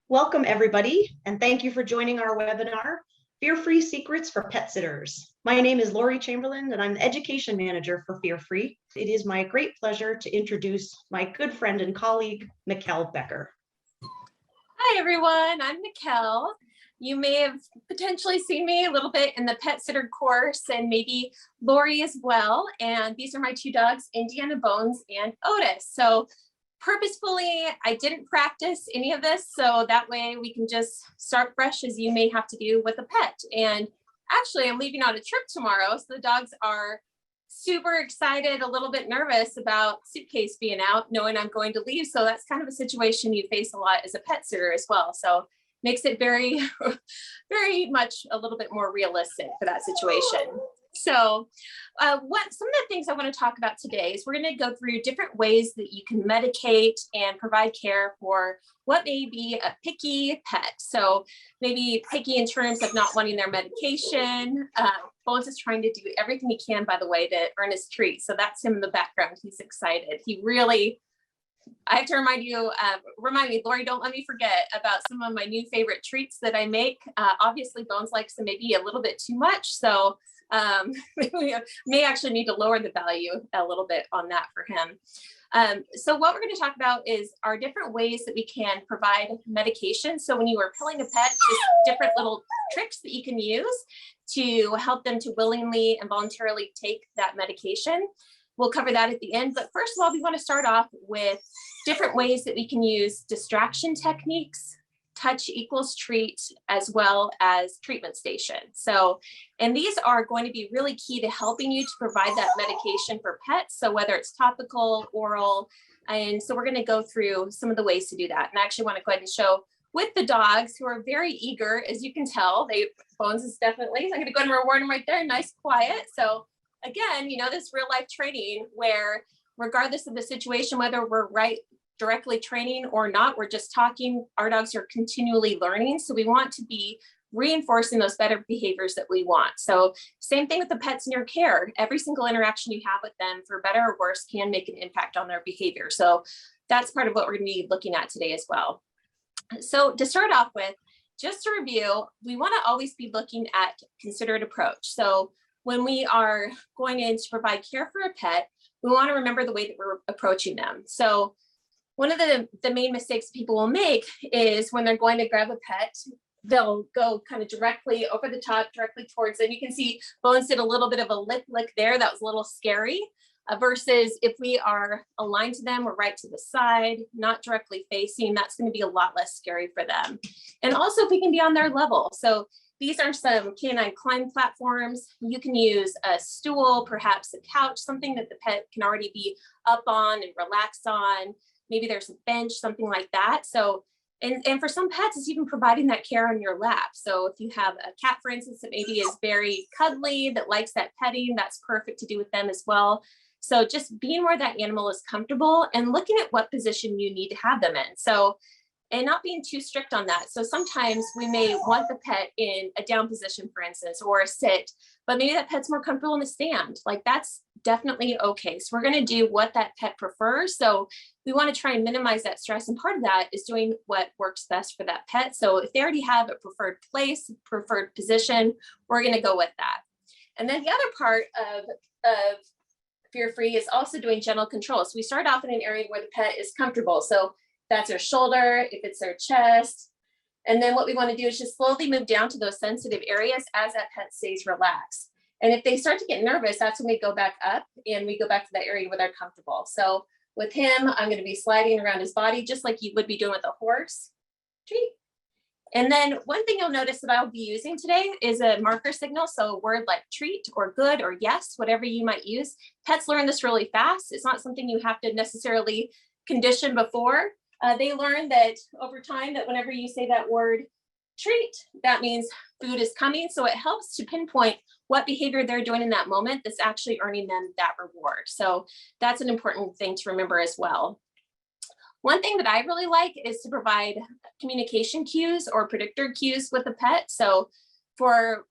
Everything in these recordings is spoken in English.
Welcome, everybody, and thank you for joining our webinar, Fear-Free Secrets for Pet Sitters. My name is Lori Chamberlain, and I'm the Education Manager for Fear-Free. It is my great pleasure to introduce my good friend and colleague, Mikkel Becker. Hi, everyone. I'm Mikkel. You may have potentially seen me a little bit in the pet sitter course and maybe Lori as well. And these are my two dogs, Indiana Bones and Otis. So purposefully, I didn't practice any of this. So that way we can just start fresh as you may have to do with a pet. And actually, I'm leaving on a trip tomorrow. So the dogs are super excited, a little bit nervous about suitcase being out, knowing I'm going to leave. So that's kind of a situation you face a lot as a pet sitter as well. So makes it very, very much a little bit more realistic for that situation. So some of the things I want to talk about today is we're going to go through different ways that you can medicate and provide care for what may be a picky pet. So maybe picky in terms of not wanting their medication. Bones is trying to do everything he can, by the way, to earn his treat. So that's him in the background. He's excited. He really, I have to remind me, Lori, don't let me forget about some of my new favorite treats that I make. Obviously, Bones likes them maybe a little bit too much. So we may actually need to lower the value a little bit on that for him. So what we're going to talk about is our different ways that we can provide medication. So when you are pilling a pet, just different little tricks that you can use to help them to willingly and voluntarily take that medication. We'll cover that at the end. But first of all, we want to start off with different ways that we can use distraction techniques, touch equals treat, as well as treatment station. So, and these are going to be really key to helping you to provide that medication for pets. So whether it's topical, oral, and so we're going to go through some of the ways to do that. And I actually want to go ahead and show with the dogs who are very eager, as you can tell, Bones is definitely, I'm going to go ahead and reward them right there, nice, quiet. So again, you know, this real life training where regardless of the situation, whether we're directly training or not, we're just talking, our dogs are continually learning. So we want to be reinforcing those better behaviors that we want. So same thing with the pets in your care. Every single interaction you have with them, for better or worse, can make an impact on their behavior. So that's part of what we're going to be looking at today as well. So to start off with, just to review, we want to always be looking at considerate approach. So when we are going in to provide care for a pet, we want to remember the way that we're approaching them. So one of the main mistakes people will make is when they're going to grab a pet, they'll go kind of directly over the top, directly towards them. You can see Bones did a little bit of a lip lick there. That was a little scary versus if we are aligned to them or right to the side, not directly facing, that's going to be a lot less scary for them. And also if we can be on their level. So these are some canine climb platforms. You can use a stool, perhaps a couch, something that the pet can already be up on and relax on. Maybe there's a bench, something like that. So, and for some pets, it's even providing that care on your lap. So if you have a cat, for instance, that maybe is very cuddly, that likes that petting, that's perfect to do with them as well. So just being where that animal is comfortable and looking at what position you need to have them in. So, and not being too strict on that. So sometimes we may want the pet in a down position, for instance, or a sit, but maybe that pet's more comfortable in a stand. Like that's definitely okay. So we're going to do what that pet prefers. So we want to try and minimize that stress. And part of that is doing what works best for that pet. So if they already have a preferred place, preferred position, we're going to go with that. And then the other part of Fear-Free is also doing gentle control. So we start off in an area where the pet is comfortable. So that's their shoulder, if it's their chest. And then what we want to do is just slowly move down to those sensitive areas as that pet stays relaxed. And if they start to get nervous, that's when we go back up and we go back to that area where they're comfortable. So with him, I'm going to be sliding around his body just like you would be doing with a horse. Treat. And then one thing you'll notice that I'll be using today is a marker signal. So a word like treat or good or yes, whatever you might use. Pets learn this really fast. It's not something you have to necessarily condition before. They learn that over time that whenever you say that word treat, that means food is coming. So it helps to pinpoint what behavior they're doing in that moment that's actually earning them that reward. So that's an important thing to remember as well. One thing that I really like is to provide communication cues or predictor cues with the pet. So for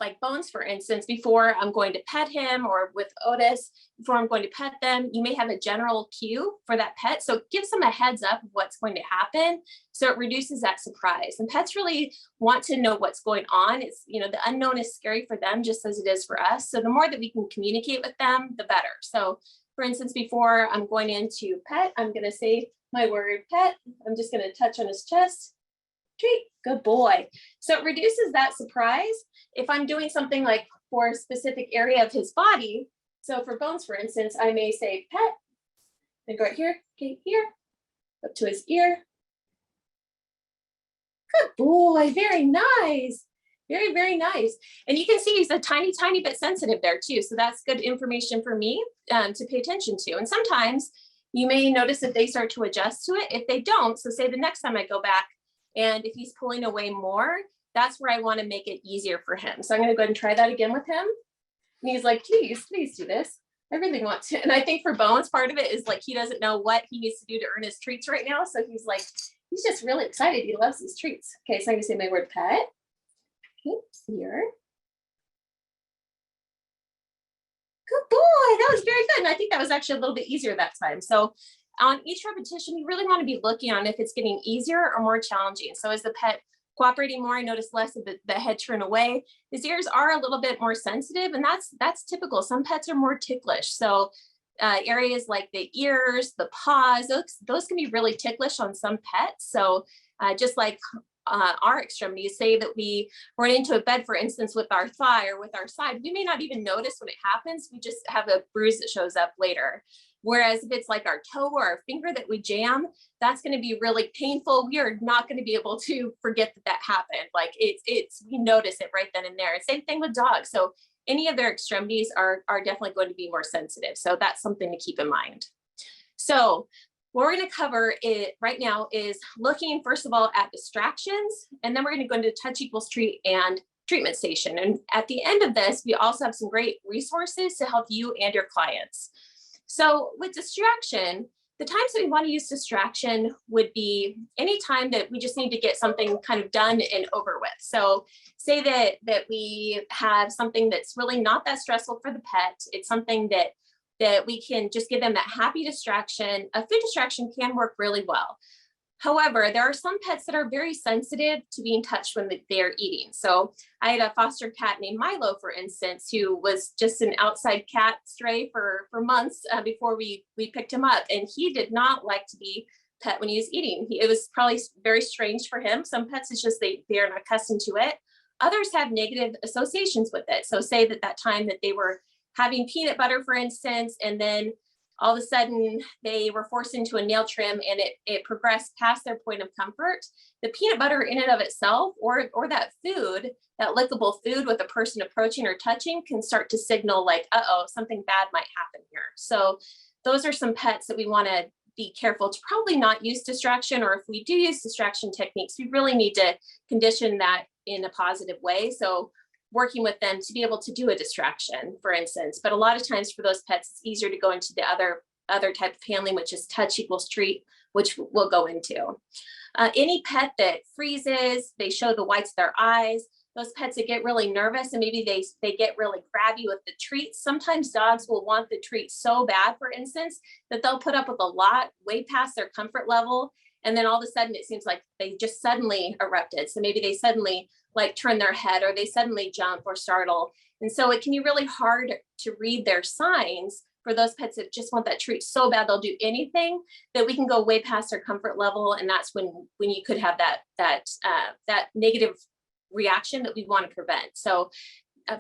like Bones, for instance, before I'm going to pet him, or with Otis, before I'm going to pet them, you may have a general cue for that pet. So it gives them a heads up of what's going to happen. So it reduces that surprise. And pets really want to know what's going on. It's, you know, the unknown is scary for them just as it is for us. So the more that we can communicate with them, the better. So for instance, before I'm going into pet, I'm going to say my word pet. I'm just going to touch on his chest. Treat, good boy. So it reduces that surprise. If I'm doing something like for a specific area of his body, so for Bones, for instance, I may say pet, and go right here, okay, here, up to his ear. Good boy, very nice. Very, very nice. And you can see he's a tiny, tiny bit sensitive there too. So that's good information for me to pay attention to. And sometimes you may notice that they start to adjust to it. If they don't, so say the next time I go back, and if he's pulling away more, that's where I want to make it easier for him. So I'm going to go ahead and try that again with him. And he's like, please do this. I really want to. And I think for Bones, part of it is like, he doesn't know what he needs to do to earn his treats right now. So he's like, he's just really excited. He loves these treats. Okay, so I'm going to say my word pet. Okay, here. Good boy. That was very good. And I think that was actually a little bit easier that time. So on each repetition, you really want to be looking on if it's getting easier or more challenging. So is the pet cooperating more? I notice less of the head turn away. His ears are a little bit more sensitive, and that's typical. Some pets are more ticklish. So areas like the ears, the paws, those can be really ticklish on some pets. So just like our extremities, say that we run into a bed, for instance, with our thigh or with our side, we may not even notice when it happens. We just have a bruise that shows up later. Whereas if it's like our toe or our finger that we jam, that's going to be really painful. We are not going to be able to forget that happened. Like we notice it right then and there. Same thing with dogs. So any of their extremities are definitely going to be more sensitive. So that's something to keep in mind. So what we're going to cover right now is looking, first of all, at distractions, and then we're going to go into touch equals treat and treatment station. And at the end of this, we also have some great resources to help you and your clients. So with distraction, the times that we want to use distraction would be any time that we just need to get something kind of done and over with. So say that we have something that's really not that stressful for the pet. It's something that we can just give them that happy distraction. A food distraction can work really well. However, there are some pets that are very sensitive to being touched when they're eating. So I had a foster cat named Milo, for instance, who was just an outside cat stray for months before we picked him up. And he did not like to be pet when he was eating. It was probably very strange for him. Some pets, it's just they're not accustomed to it. Others have negative associations with it. So say that time that they were having peanut butter, for instance, and then all of a sudden they were forced into a nail trim and it progressed past their point of comfort. The peanut butter in and of itself, or that food, that lickable food with a person approaching or touching, can start to signal like, uh-oh, something bad might happen here. So those are some pets that we want to be careful to probably not use distraction, or if we do use distraction techniques, we really need to condition that in a positive way. So working with them to be able to do a distraction, for instance. But a lot of times for those pets, it's easier to go into the other type of handling, which is touch equals treat, which we'll go into. Any pet that freezes, they show the whites of their eyes, those pets that get really nervous and maybe they get really grabby with the treats. Sometimes dogs will want the treat so bad, for instance, that they'll put up with a lot way past their comfort level. And then all of a sudden it seems like they just suddenly erupted. So maybe they suddenly like turn their head, or they suddenly jump or startle. And so it can be really hard to read their signs for those pets that just want that treat so bad they'll do anything, that we can go way past their comfort level. And that's when you could have that negative reaction that we want to prevent. So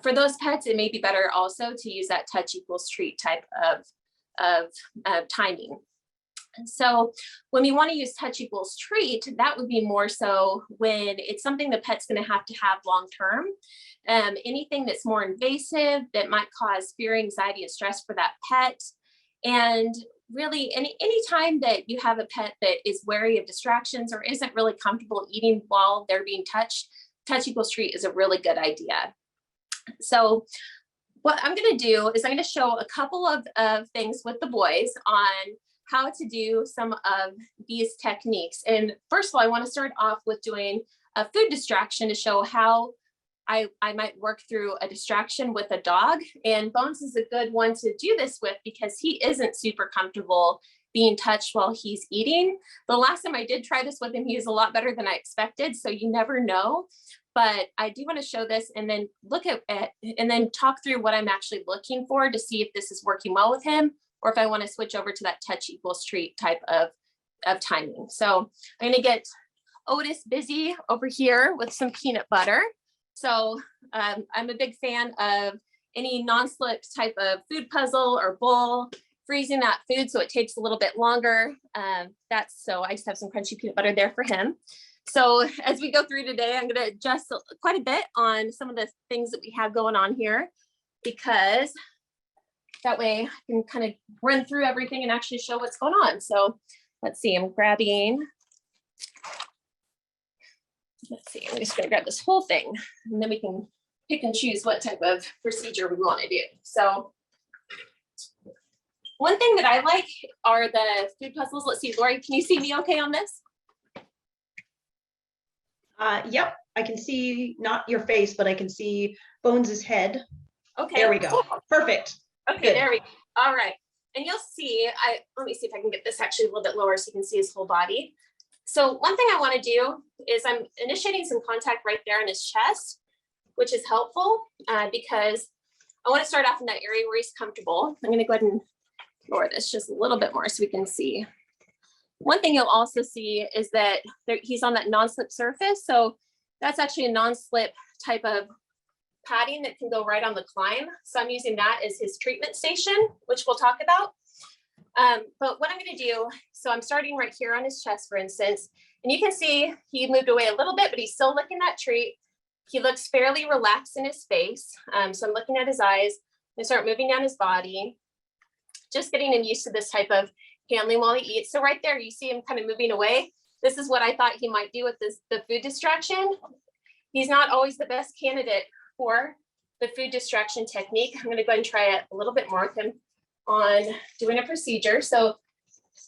for those pets, it may be better also to use that touch equals treat type of timing. And so when we want to use touch equals treat, that would be more so when it's something the pet's going to have long-term. Anything that's more invasive that might cause fear, anxiety, and stress for that pet. And really any time that you have a pet that is wary of distractions or isn't really comfortable eating while they're being touched, touch equals treat is a really good idea. So what I'm going to do is I'm going to show a couple of things with the boys on how to do some of these techniques. And first of all, I want to start off with doing a food distraction to show how I might work through a distraction with a dog, and Bones is a good one to do this with because he isn't super comfortable being touched while he's eating. The last time I did try this with him, he was a lot better than I expected. So you never know, but I do want to show this and then look at it and then talk through what I'm actually looking for to see if this is working well with him, or if I want to switch over to that touch equals treat type of timing. So I'm going to get Otis busy over here with some peanut butter. So I'm a big fan of any non-slip type of food puzzle or bowl, freezing that food so it takes a little bit longer. So I just have some crunchy peanut butter there for him. So as we go through today, I'm going to adjust quite a bit on some of the things that we have going on here, because that way I can kind of run through everything and actually show what's going on. So let's see, I'm just going to grab this whole thing, and then we can pick and choose what type of procedure we want to do. So one thing that I like are the food puzzles. Let's see, Lori, can you see me okay on this? Yep, I can see not your face, but I can see Bones's head. Okay. There we go. Perfect. Okay, Good. there we go. All right. And you'll see, let me see if I can get this actually a little bit lower so you can see his whole body. So one thing I want to do is I'm initiating some contact right there in his chest, which is helpful because I want to start off in that area where he's comfortable. I'm going to go ahead and lower this just a little bit more so we can see. One thing you'll also see is that he's on that non-slip surface. So that's actually a non-slip type of padding that can go right on the climb. So I'm using that as his treatment station, which we'll talk about. But what I'm going to do, so I'm starting right here on his chest, for instance, and you can see he moved away a little bit, but he's still licking that treat. He looks fairly relaxed in his face. So I'm looking at his eyes and start moving down his body, just getting him used to this type of handling while he eats. So right there, you see him kind of moving away. This is what I thought he might do with the food distraction. He's not always the best candidate for the food distraction technique. I'm going to go ahead and try it a little bit more with him on doing a procedure. So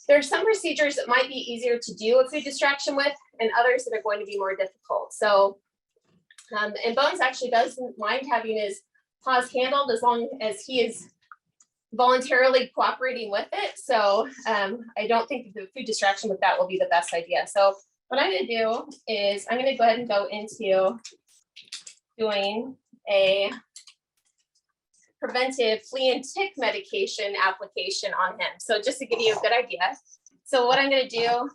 there are some procedures that might be easier to do a food distraction with, and others that are going to be more difficult. So, and Bones actually doesn't mind having his paws handled as long as he is voluntarily cooperating with it. So I don't think the food distraction with that will be the best idea. So what I'm going to do is I'm going to go ahead and go into doing a preventive flea and tick medication application on him. So just to give you a good idea. So what I'm going to do,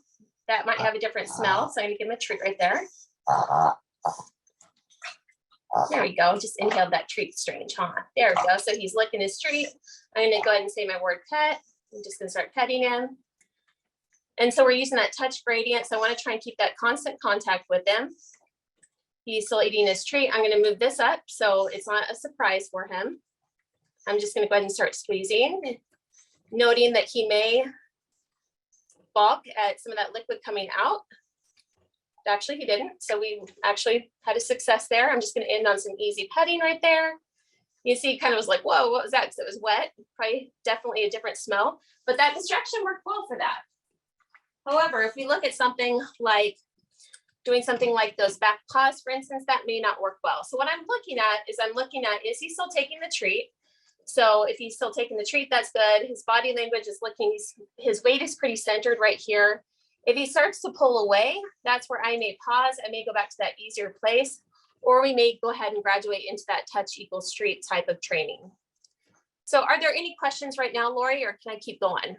that might have a different smell. So I'm going to give him a treat right there. There we go. Just inhaled that treat strange, huh? There we go. So he's licking his treat. I'm going to go ahead and say my word pet. I'm just going to start petting him. And so we're using that touch gradient. So I want to try and keep that constant contact with him. He's still eating his treat. I'm going to move this up so it's not a surprise for him. I'm just going to go ahead and start squeezing, noting that he may balk at some of that liquid coming out. Actually, he didn't. So we actually had a success there. I'm just going to end on some easy petting right there. You see, he kind of was like, whoa, what was that? Because it was wet. Probably definitely a different smell, but that distraction worked well for that. However, if we look at something like doing something like those back paws, for instance, that may not work well. So what I'm looking at, is he still taking the treat? So if he's still taking the treat, that's good. His body language is looking, his weight is pretty centered right here. If he starts to pull away, that's where I may pause. I may go back to that easier place, or we may go ahead and graduate into that touch equals treat type of training. So are there any questions right now, Lori, or can I keep going?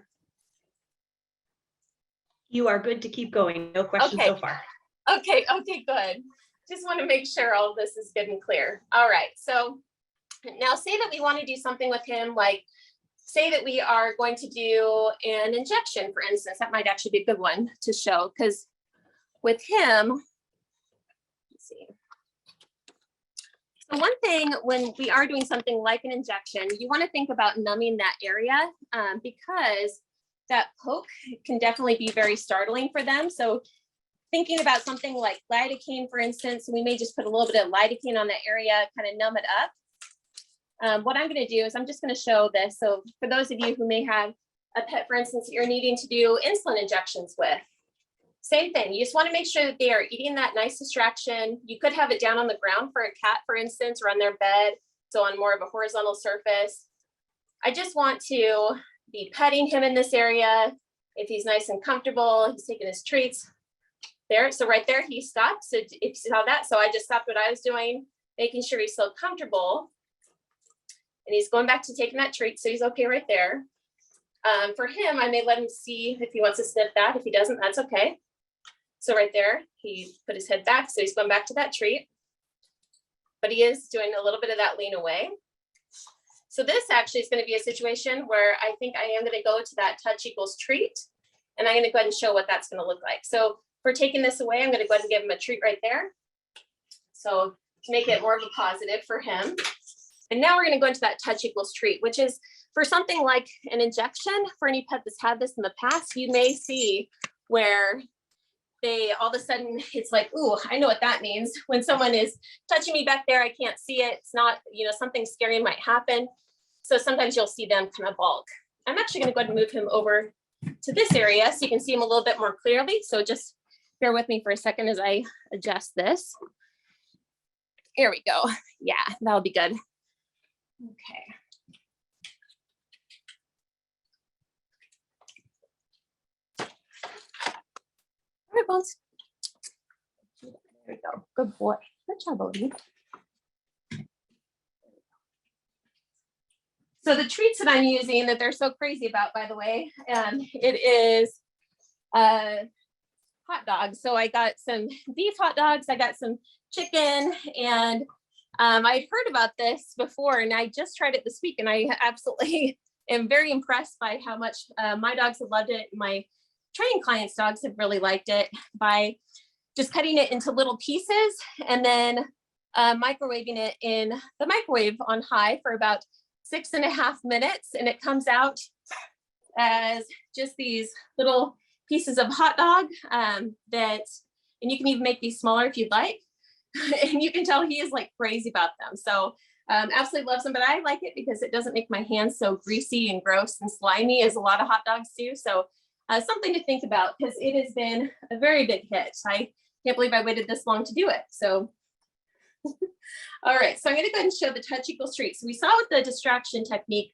You are good to keep going. No questions so far. Okay, good. Just want to make sure all of this is good and clear. All right, so now say that we want to do something with him, like say that we are going to do an injection, for instance. That might actually be a good one to show, because with him, let's see. So one thing when we are doing something like an injection, you want to think about numbing that area because that poke can definitely be very startling for them. So thinking about something like lidocaine, for instance, we may just put a little bit of lidocaine on that area, kind of numb it up. What I'm going to do is I'm just going to show this. So for those of you who may have a pet, for instance, you're needing to do insulin injections with. Same thing. You just want to make sure that they are eating that nice distraction. You could have it down on the ground for a cat, for instance, or on their bed. So on more of a horizontal surface. I just want to be petting him in this area. If he's nice and comfortable, he's taking his treats there. So right there, he stopped. So if you saw that, so I just stopped what I was doing, making sure he's still comfortable. And he's going back to taking that treat. So he's okay right there. For him, I may let him see if he wants to sniff that. If he doesn't, that's okay. So right there, he put his head back. So he's going back to that treat. But he is doing a little bit of that lean away. So this actually is going to be a situation where I think I am going to go to that touch equals treat. And I'm going to go ahead and show what that's going to look like. So for taking this away, I'm going to go ahead and give him a treat right there. So to make it more of a positive for him. And now we're going to go into that touch equals treat, which is for something like an injection. For any pet that's had this in the past, you may see where they all of a sudden it's like, ooh, I know what that means. When someone is touching me back there, I can't see it. It's not, something scary might happen. So sometimes you'll see them kind of balk. I'm actually going to go ahead and move him over to this area so you can see him a little bit more clearly. So just bear with me for a second as I adjust this. Here we go. Yeah, that'll be good. Okay. All right, Bones. There we go. Good boy. Good job, Odie. So the treats that I'm using that they're so crazy about, by the way, it is hot dogs. So I got some beef hot dogs. I got some chicken, and I'd heard about this before, and I just tried it this week, and I absolutely am very impressed by how much my dogs have loved it. My training clients' dogs have really liked it by just cutting it into little pieces and then microwaving it in the microwave on high for about 6.5 minutes. And it comes out as just these little pieces of hot dog and you can even make these smaller if you'd like. And you can tell he is like crazy about them. So absolutely loves them, but I like it because it doesn't make my hands so greasy and gross and slimy as a lot of hot dogs do. So something to think about because it has been a very big hit. I can't believe I waited this long to do it. So, all right, so I'm gonna go ahead and show the touch equals treat. So we saw with the distraction technique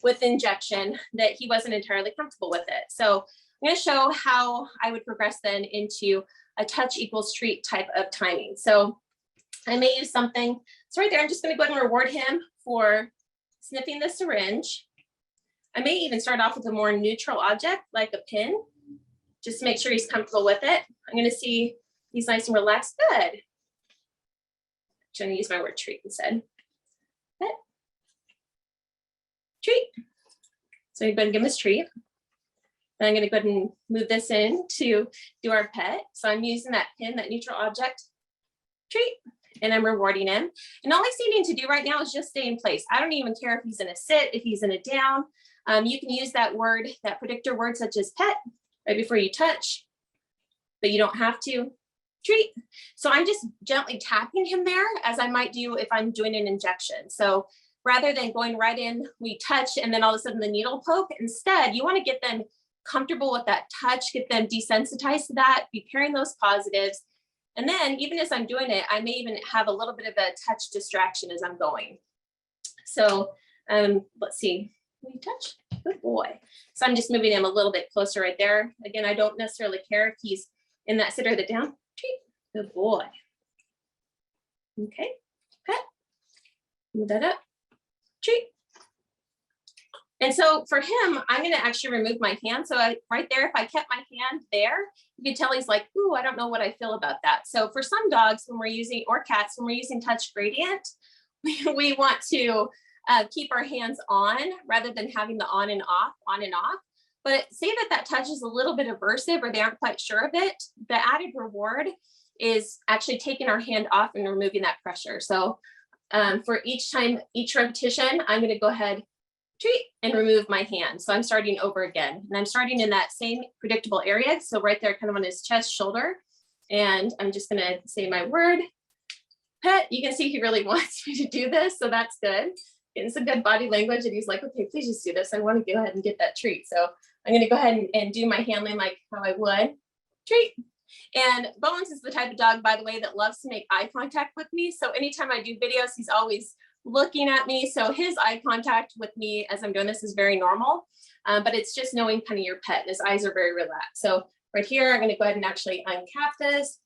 with injection that he wasn't entirely comfortable with it. So I'm gonna show how I would progress then into a touch equals treat type of timing. So I may use something, so right there, I'm just gonna go ahead and reward him for sniffing the syringe. I may even start off with a more neutral object like a pin, just to make sure he's comfortable with it. I'm gonna see he's nice and relaxed, good. I'm gonna use my word treat instead. Pet. Treat. So I'm gonna give him his treat. And I'm gonna go ahead and move this in to do our pet. So I'm using that pin, that neutral object, treat, and I'm rewarding him. And all he's needing to do right now is just stay in place. I don't even care if he's in a sit, if he's in a down. You can use that word, that predictor word such as pet, right before you touch, but you don't have to. Treat. So I'm just gently tapping him there as I might do if I'm doing an injection. So rather than going right in, we touch and then all of a sudden the needle poke, instead you want to get them comfortable with that touch, get them desensitized to that, be pairing those positives. And then even as I'm doing it, I may even have a little bit of a touch distraction as I'm going. So let's see, will you touch? Good boy. So I'm just moving him a little bit closer right there. Again, I don't necessarily care if he's in that sit or the down. Treat. Good boy. Okay, pet. Move that up. Treat. And so for him, I'm going to actually remove my hand. So right there, if I kept my hand there, you can tell he's like, ooh, I don't know what I feel about that. So for some dogs, when we're using, or cats, when we're using touch gradient, we want to keep our hands on rather than having the on and off. But say that touch is a little bit aversive or they aren't quite sure of it, the added reward is actually taking our hand off and removing that pressure. So for each repetition, I'm going to go ahead, treat, and remove my hand. So I'm starting over again. And I'm starting in that same predictable area. So right there, kind of on his chest, shoulder. And I'm just going to say my word, pet. You can see he really wants me to do this. So that's good. Getting some good body language. And he's like, okay, please just do this. I want to go ahead and get that treat. So I'm going to go ahead and do my handling like how I would. Treat. And Bones is the type of dog, by the way, that loves to make eye contact with me. So anytime I do videos, he's always looking at me. So his eye contact with me as I'm doing this is very normal, but it's just knowing kind of your pet. His eyes are very relaxed. So right here, I'm going to go ahead and actually uncap this.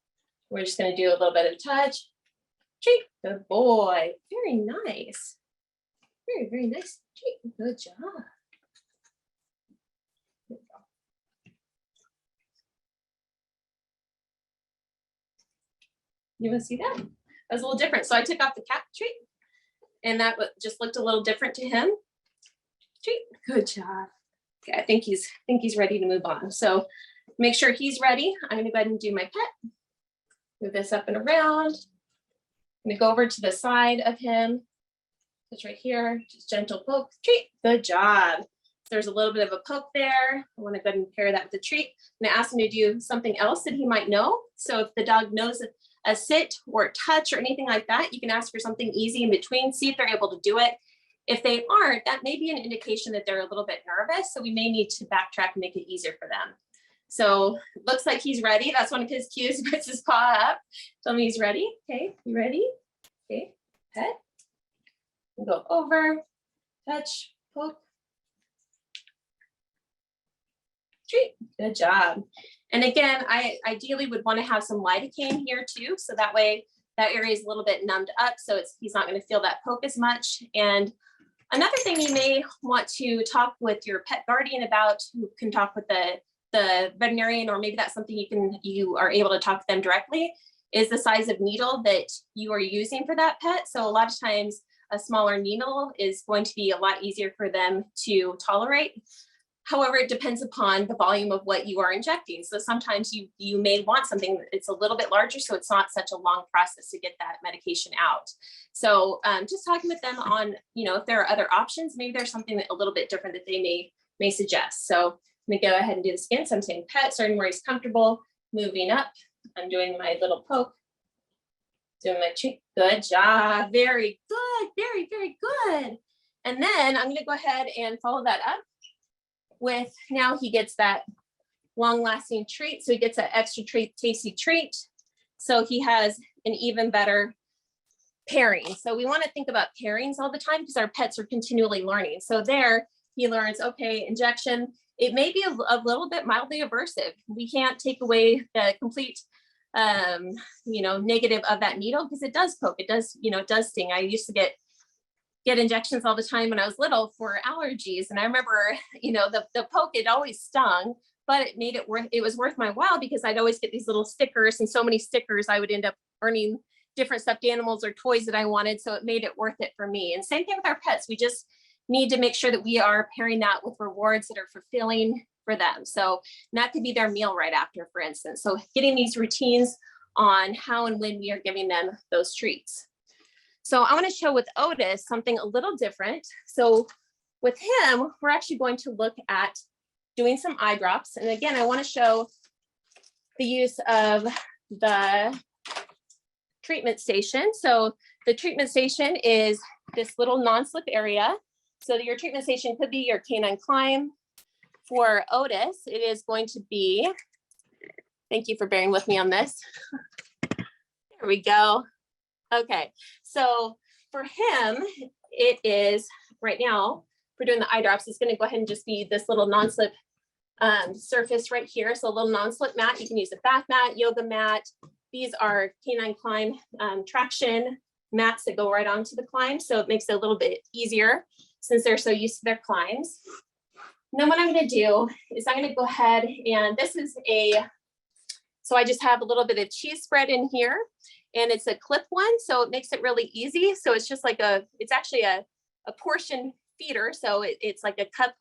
We're just going to do a little bit of touch. Treat, good boy. Very nice. Very, very nice. Treat, good job. You want to see that? That was a little different. So I took off the cap treat, and that just looked a little different to him. Treat, good job. Okay, I think he's ready to move on. So make sure he's ready. I'm gonna go ahead and do my pet. Move this up and around. I'm gonna go over to the side of him. It's right here, just gentle poke, treat, good job. There's a little bit of a poke there. I wanna go ahead and pair that with the treat. I'm gonna ask him to do something else that he might know. So if the dog knows a sit or touch or anything like that, you can ask for something easy in between, see if they're able to do it. If they aren't, that may be an indication that they're a little bit nervous. So we may need to backtrack and make it easier for them. So looks like he's ready. That's one of his cues. He puts his paw up. Tell me he's ready. Okay, you ready? Okay, pet. Go over, touch, poke. Treat, good job. And again, I ideally would want to have some lidocaine here too. So that way that area is a little bit numbed up. So he's not going to feel that poke as much. And another thing you may want to talk with your pet guardian about, who can talk with the veterinarian, or maybe that's something you are able to talk to them directly, is the size of needle that you are using for that pet. So a lot of times a smaller needle is going to be a lot easier for them to tolerate. However, it depends upon the volume of what you are injecting. So sometimes you may want something that's a little bit larger, so it's not such a long process to get that medication out. So just talking with them on, if there are other options, maybe there's something a little bit different that they may suggest. So I'm gonna go ahead and do the skin. So I'm saying pet, starting where he's comfortable, moving up. I'm doing my little poke, doing my treat. Good job, very good, very, very good. And then I'm gonna go ahead and follow that up with, now he gets that long lasting treat. So he gets that extra tasty treat. So he has an even better pairing. So we want to think about pairings all the time because our pets are continually learning. So there he learns, okay, injection, it may be a little bit mildly aversive. We can't take away the complete negative of that needle, because it does poke, it does, it does sting. I used to get injections all the time when I was little for allergies. And I remember, the poke, it always stung, but it was worth my while, because I'd always get these little stickers, and so many stickers, I would end up earning different stuffed animals or toys that I wanted. So it made it worth it for me. And same thing with our pets. We just need to make sure that we are pairing that with rewards that are fulfilling for them. So that could be their meal right after, for instance. So getting these routines on how and when we are giving them those treats. So I want to show with Otis something a little different. So with him, we're actually going to look at doing some eye drops. And again, I want to show the use of the treatment station. So the treatment station is this little non-slip area. So your treatment station could be your canine climb. For Otis, it is going to be, thank you for bearing with me on this. There we go. Okay, so for him, it is right now, we're doing the eye drops. It's going to go ahead and just be this little non-slip surface right here. So a little non-slip mat. You can use a bath mat, yoga mat. These are canine climb traction mats that go right onto the climb. So it makes it a little bit easier since they're so used to their climbs. And then what I'm going to do is I'm going to go ahead, and this is so I just have a little bit of cheese spread in here, and it's a clip one. So it makes it really easy. So it's just like it's actually a portion feeder. So it's like a cup.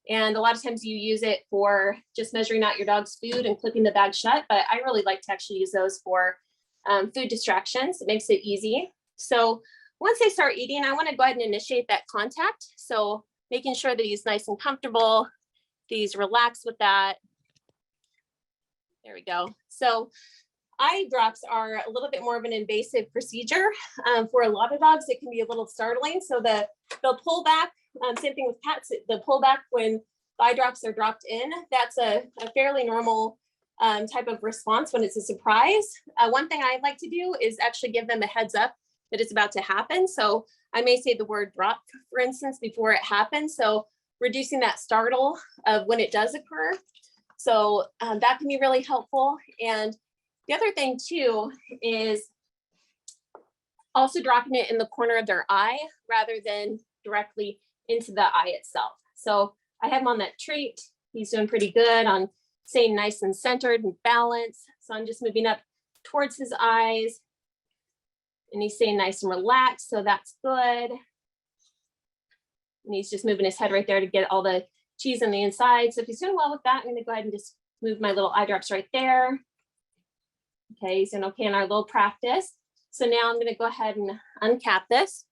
And a lot of times you use it for just measuring out your dog's food and clipping the bag shut. But I really like to actually use those for food distractions. It makes it easy. So once they start eating, I want to go ahead and initiate that contact. So making sure that he's nice and comfortable, he's relaxed with that. There we go. So eye drops are a little bit more of an invasive procedure. For a lot of dogs, it can be a little startling. So they'll pull back, same thing with cats, the pull back when eye drops are dropped in, that's a fairly normal type of response when it's a surprise. One thing I like to do is actually give them a heads up that it's about to happen. So I may say the word drop, for instance, before it happens. So reducing that startle of when it does occur. So that can be really helpful. And the other thing too is also dropping it in the corner of their eye rather than directly into the eye itself. So I have him on that treat. He's doing pretty good on staying nice and centered and balanced. So I'm just moving up towards his eyes and he's staying nice and relaxed. So that's good. And he's just moving his head right there to get all the cheese on the inside. So if he's doing well with that, I'm gonna go ahead and just move my little eye drops right there. Okay, he's doing okay in our little practice. So now I'm gonna go ahead and uncap this.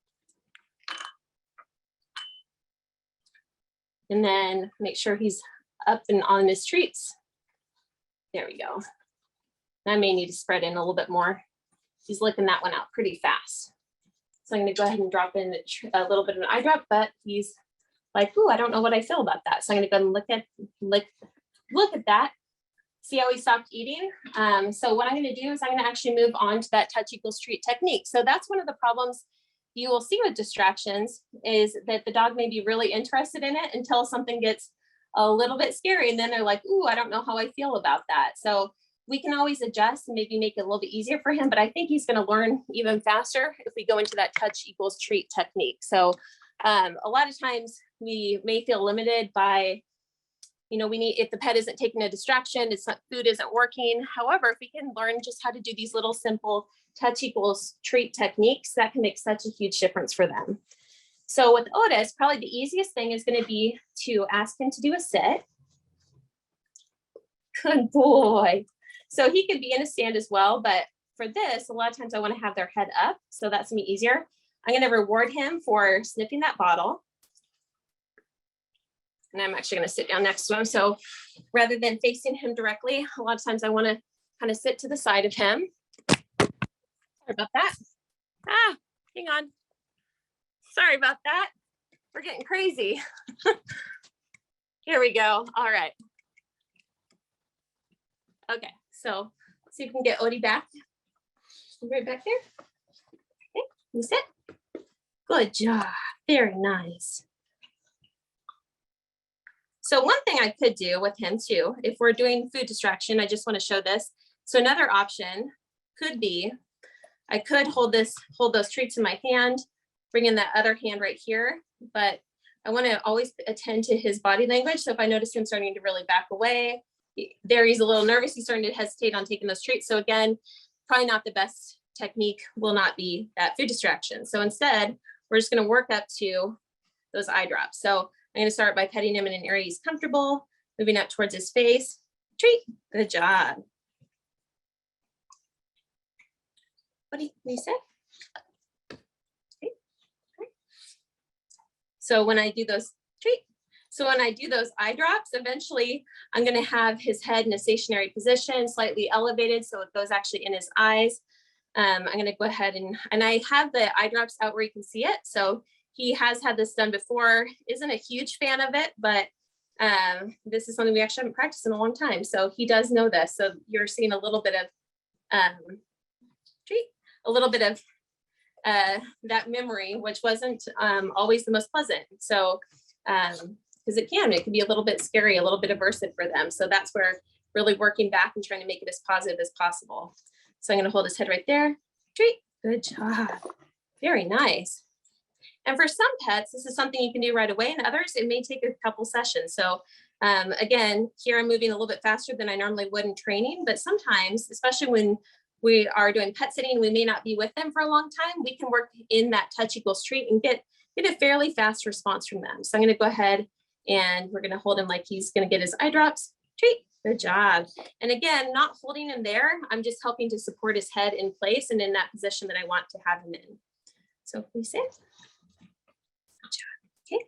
And then make sure he's up and on his treats. There we go. I may need to spread in a little bit more. He's licking that one out pretty fast. So I'm gonna go ahead and drop in a little bit of an eye drop, but he's like, ooh, I don't know what I feel about that. So I'm gonna go and look at that. See how he stopped eating? So what I'm gonna do is I'm gonna actually move on to that touch equals treat technique. So that's one of the problems you will see with distractions is that the dog may be really interested in it until something gets a little bit scary. And then they're like, ooh, I don't know how I feel about that. So we can always adjust and maybe make it a little bit easier for him, but I think he's gonna learn even faster if we go into that touch equals treat technique. So a lot of times we may feel limited by, you know, if the pet isn't taking a distraction, food isn't working. However, if we can learn just how to do these little simple touch equals treat techniques, that can make such a huge difference for them. So with Otis, probably the easiest thing is going to be to ask him to do a sit. Good boy. So he could be in a stand as well, but for this, a lot of times I want to have their head up. So that's gonna be easier. I'm going to reward him for sniffing that bottle. And I'm actually going to sit down next to him. So rather than facing him directly, a lot of times I want to kind of sit to the side of him. Sorry about that. Hang on. Sorry about that. We're getting crazy. Here we go. All right. Okay, so let's see if we can get Odie back. Right back there. Okay, you sit. Good job. Very nice. So one thing I could do with him too, if we're doing food distraction, I just want to show this. So another option could be, I could hold those treats in my hand, bring in that other hand right here, but I want to always attend to his body language. So if I notice him starting to really back away, there he's a little nervous, he's starting to hesitate on taking those treats. So again, probably not the best technique, will not be that food distraction. So instead, we're just going to work up to those eye drops. So I'm going to start by petting him in an area he's comfortable, moving up towards his face. Treat. Good job. What do you say? Okay. So when I do those eye drops, eventually I'm going to have his head in a stationary position, slightly elevated, so it goes actually in his eyes. I'm going to go ahead and I have the eye drops out where you can see it. So he has had this done before, isn't a huge fan of it, but this is something we actually haven't practiced in a long time. So he does know this. So you're seeing a little bit of that memory, which wasn't always the most pleasant. So because it can be a little bit scary, a little bit aversive for them. So that's where really working back and trying to make it as positive as possible. So I'm going to hold his head right there. Treat. Good job. Very nice. And for some pets, this is something you can do right away, and others, it may take a couple sessions. So again, here I'm moving a little bit faster than I normally would in training, but sometimes, especially when we are doing pet sitting, we may not be with them for a long time, we can work in that touch equals treat and get a fairly fast response from them. So I'm going to go ahead and we're going to hold him like he's going to get his eye drops. Treat. Good job. And again, not holding him there. I'm just helping to support his head in place and in that position that I want to have him in. So please sit. Good job. Okay.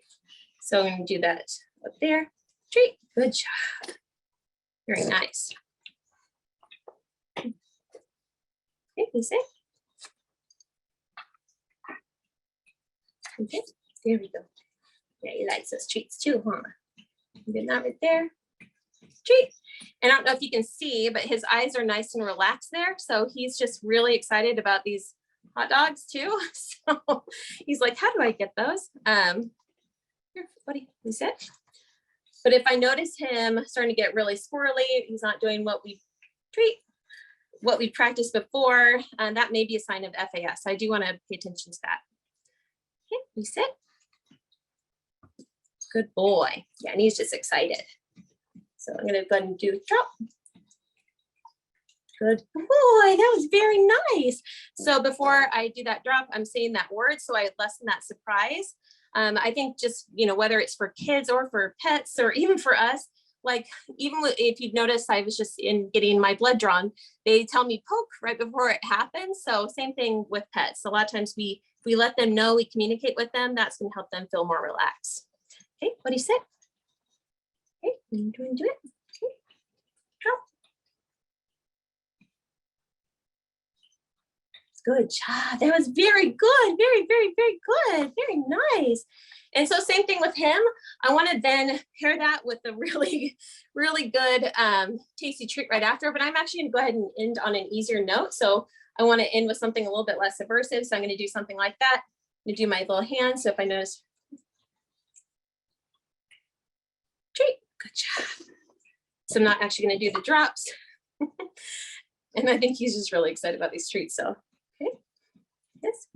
So I'm going to do that up there. Treat. Good job. Very nice. Okay, please sit. Okay, there we go. Yeah, he likes those treats too, huh? Good, that right there. treat. And I don't know if you can see, but his eyes are nice and relaxed there. So he's just really excited about these hot dogs too. So he's like, how do I get those? Here, buddy, he said. But if I notice him starting to get really squirrely, he's not doing what we practiced before, that may be a sign of FAS. So I do want to pay attention to that. Okay, we sit. Good boy. Yeah, and he's just excited. So I'm going to go ahead and do a drop. Good boy, that was very nice. So before I do that drop, I'm saying that word so I lessen that surprise. I think just, whether it's for kids or for pets or even for us, like even if you've noticed, I was just getting my blood drawn, they tell me poke right before it happens. So same thing with pets. A lot of times we let them know, we communicate with them, that's going to help them feel more relaxed. Okay, what do you say? Okay, do it. Okay. Drop. Good job. That was very good. Very, very, very good. Very nice. And so same thing with him. I want to then pair that with a really, really good tasty treat right after, but I'm actually going to go ahead and end on an easier note. So I want to end with something a little bit less aversive. So I'm going to do something like that. I'm going to do my little hand. So if I notice, treat, good job. So I'm not actually going to do the drops. And I think he's just really excited about these treats. So, okay, yes.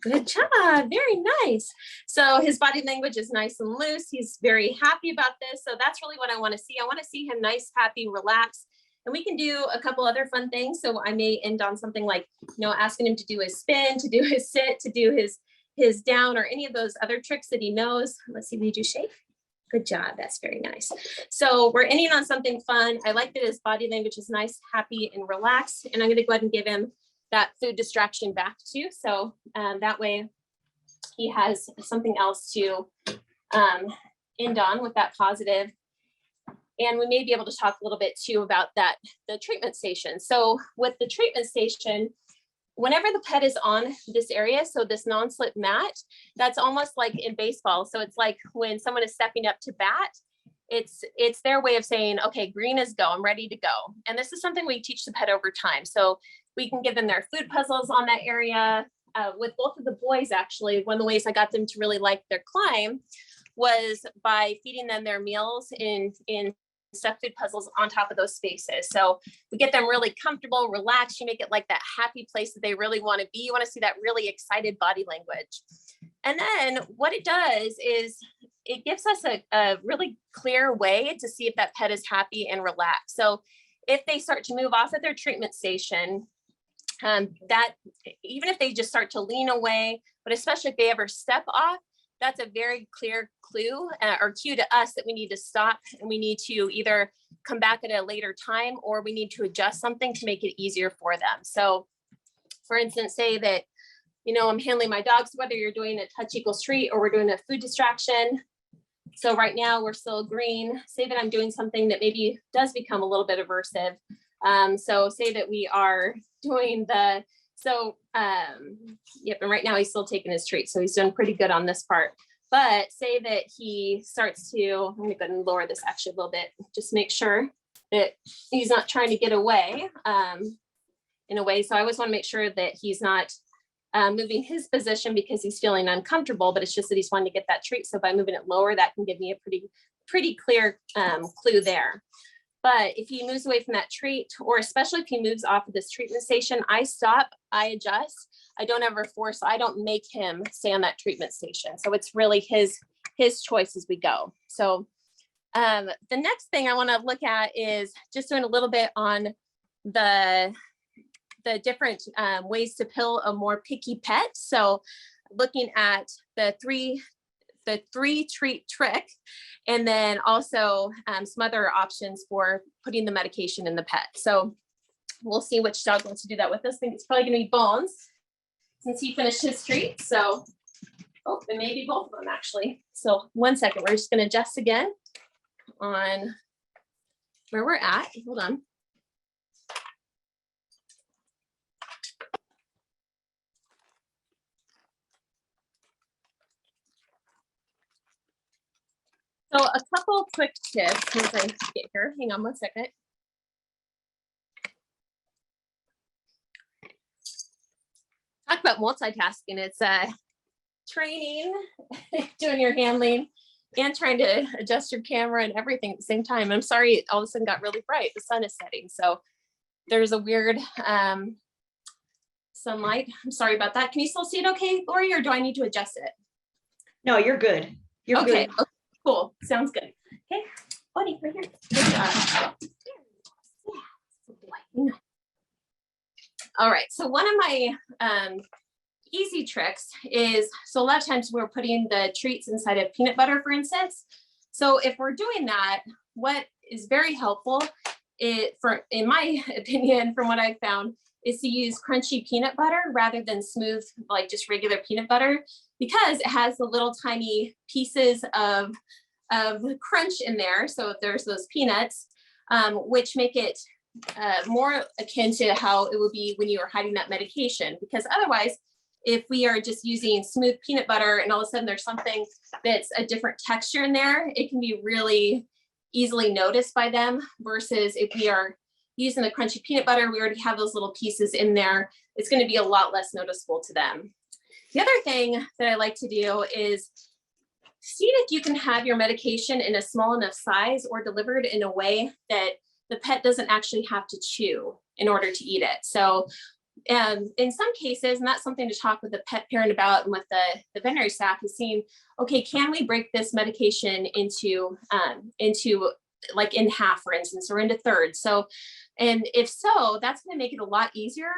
Good job. Very nice. So his body language is nice and loose. He's very happy about this. So that's really what I want to see. I want to see him nice, happy, relaxed. And we can do a couple other fun things. So I may end on something like, asking him to do his spin, to do his sit, to do his down, or any of those other tricks that he knows. Let's see, we do shake. Good job. That's very nice. So we're ending on something fun. I like that his body language is nice, happy, and relaxed. And I'm going to go ahead and give him that food distraction back too. So that way he has something else to end on with that positive. And we may be able to talk a little bit too about the treatment station. So with the treatment station, whenever the pet is on this area, so this non-slip mat, that's almost like in baseball. So it's like when someone is stepping up to bat, it's their way of saying, okay, green is go, I'm ready to go. And this is something we teach the pet over time. So we can give them their food puzzles on that area. With both of the boys, actually, one of the ways I got them to really like their climb was by feeding them their meals in stuffed food puzzles on top of those spaces. So we get them really comfortable, relaxed. You make it like that happy place that they really want to be. You want to see that really excited body language. And then what it does is it gives us a really clear way to see if that pet is happy and relaxed. So if they start to move off of their treatment station, that even if they just start to lean away, but especially if they ever step off, that's a very clear clue or cue to us that we need to stop and we need to either come back at a later time or we need to adjust something to make it easier for them. So for instance, say that, I'm handling my dogs, whether you're doing a touch equals treat or we're doing a food distraction. So right now we're still green. Say that I'm doing something that maybe does become a little bit aversive. So say that we are doing yep, and right now he's still taking his treat. So he's doing pretty good on this part. But say that he starts to, I'm gonna go ahead and lower this actually a little bit, just make sure that he's not trying to get away in a way. So I always wanna make sure that he's not moving his position because he's feeling uncomfortable, but it's just that he's wanting to get that treat. So by moving it lower, that can give me a pretty clear clue there. But if he moves away from that treat, or especially if he moves off of this treatment station, I stop, I adjust. I don't ever force, I don't make him stay on that treatment station. So it's really his choice as we go. So the next thing I want to look at is just doing a little bit on the different ways to pill a more picky pet. So looking at the three treat trick, and then also some other options for putting the medication in the pet. So we'll see which dog wants to do that with us. I think it's probably going to be Bones since he finished his treat. So, it may be both of them actually. So 1 second, we're just going to adjust again on where we're at. Hold on. So a couple quick tips once I get here. Hang on one second. Talk about multitasking. It's training, doing your handling, and trying to adjust your camera and everything at the same time. I'm sorry, it all of a sudden got really bright. The sun is setting, so there's a weird sunlight. I'm sorry about that. Can you still see it okay, Lori, or do I need to adjust it? No, you're good. You're okay. good. Okay, cool. Sounds good. Okay, buddy, right here. Good job. Yeah. All right, so one of my easy tricks is, so a lot of times we're putting the treats inside of peanut butter, for instance. So if we're doing that, what is very helpful, in my opinion, from what I've found, is to use crunchy peanut butter rather than smooth, like just regular peanut butter, because it has the little tiny pieces of crunch in there. So if there's those peanuts, which make it more akin to how it would be when you are hiding that medication, because otherwise, if we are just using smooth peanut butter and all of a sudden there's something that's a different texture in there, it can be really easily noticed by them, versus if we are using the crunchy peanut butter, we already have those little pieces in there, it's going to be a lot less noticeable to them. The other thing that I like to do is see if you can have your medication in a small enough size or delivered in a way that the pet doesn't actually have to chew in order to eat it. So in some cases, and that's something to talk with the pet parent about and with the veterinary staff, is seeing, okay, can we break this medication into like in half, for instance, or into thirds? So, and if so, that's going to make it a lot easier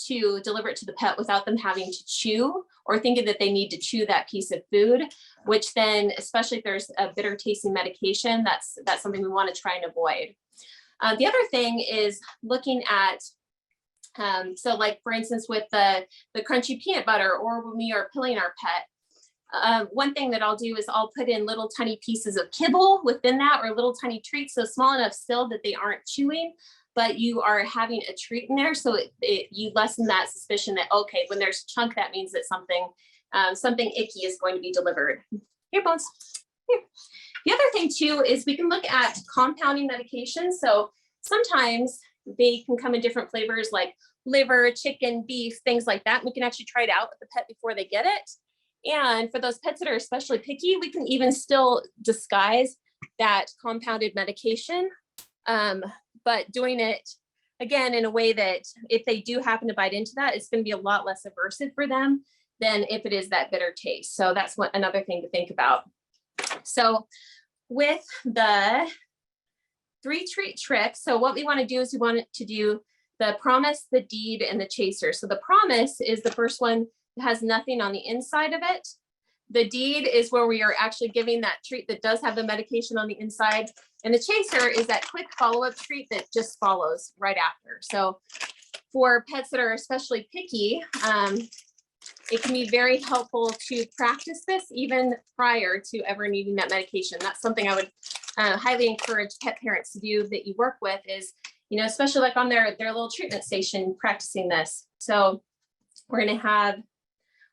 to deliver it to the pet without them having to chew or thinking that they need to chew that piece of food, which then, especially if there's a bitter tasting medication, that's something we want to try and avoid. The other thing is looking at, so like for instance, with the crunchy peanut butter, or when we are pilling our pet, one thing that I'll do is I'll put in little tiny pieces of kibble within that, or little tiny treats, so small enough still that they aren't chewing, but you are having a treat in there. So you lessen that suspicion that, okay, when there's a chunk, that means that something icky is going to be delivered. Here, Bones. Here. The other thing too is we can look at compounding medications. So sometimes they can come in different flavors, like liver, chicken, beef, things like that. We can actually try it out with the pet before they get it. And for those pets that are especially picky, we can even still disguise that compounded medication, but doing it again in a way that if they do happen to bite into that, it's going to be a lot less aversive for them than if it is that bitter taste. So that's another thing to think about. So with the 3 treat trick, so what we want to do is we want to do the promise, the deed, and the chaser. So the promise is the first one that has nothing on the inside of it. The deed is where we are actually giving that treat that does have the medication on the inside. And the chaser is that quick follow-up treat that just follows right after. So for pets that are especially picky, it can be very helpful to practice this even prior to ever needing that medication. That's something I would highly encourage pet parents to do that you work with, is, you know, especially like on their little treatment station, practicing this. So we're going to have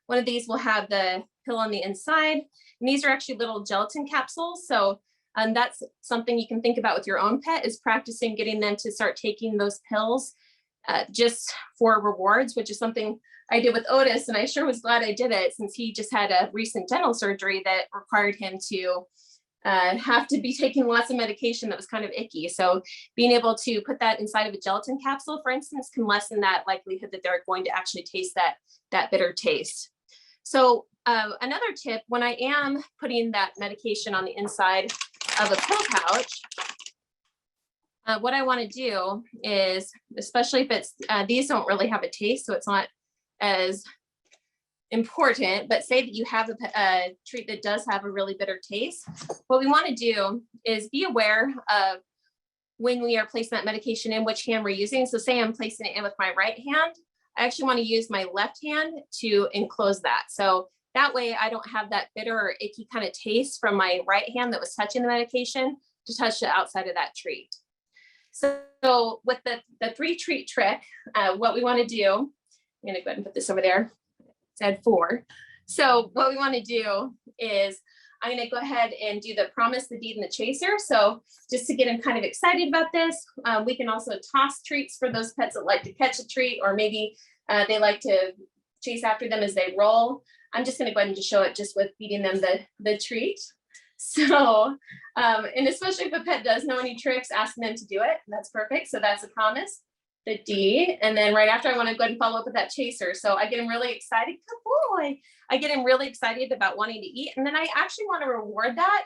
one of these will have the pill on the inside, and these are actually little gelatin capsules. So that's something you can think about with your own pet, is practicing getting them to start taking those pills just for rewards, which is something I did with Otis, and I sure was glad I did it, since he just had a recent dental surgery that required him to have to be taking lots of medication that was kind of icky. So being able to put that inside of a gelatin capsule, for instance, can lessen that likelihood that they're going to actually taste that bitter taste. So another tip, when I am putting that medication on the inside of a pill pouch, what I want to do is, especially if it's, these don't really have a taste, so it's not as important, but say that you have a treat that does have a really bitter taste, what we want to do is be aware of when we are placing that medication in, which hand we're using. So say I'm placing it in with my right hand, I actually want to use my left hand to enclose that. So that way I don't have that bitter or icky kind of taste from my right hand that was touching the medication to touch the outside of that treat. So with the 3 treat trick, what we want to do, I'm going to go ahead and put this over there. Said 4. So what we want to do is I'm going to go ahead and do the promise, the deed, and the chaser. So just to get them kind of excited about this, we can also toss treats for those pets that like to catch a treat, or maybe they like to chase after them as they roll. I'm just going to go ahead and just show it just with feeding them the treat. So, and especially if a pet does know any tricks, asking them to do it. That's perfect. So that's a promise, the deed. And then right after, I want to go ahead and follow up with that chaser. So I get him really excited. Good boy. I get him really excited about wanting to eat. And then I actually want to reward that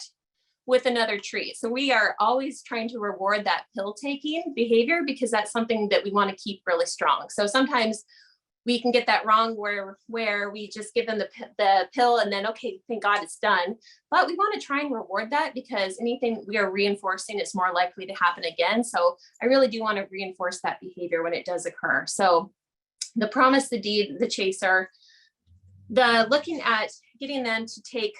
with another treat. So we are always trying to reward that pill taking behavior, because that's something that we want to keep really strong. So sometimes we can get that wrong where we just give them the pill and then, okay, thank God it's done. But we want to try and reward that, because anything we are reinforcing is more likely to happen again. So I really do want to reinforce that behavior when it does occur. So the promise, the deed, the chaser, the looking at getting them to take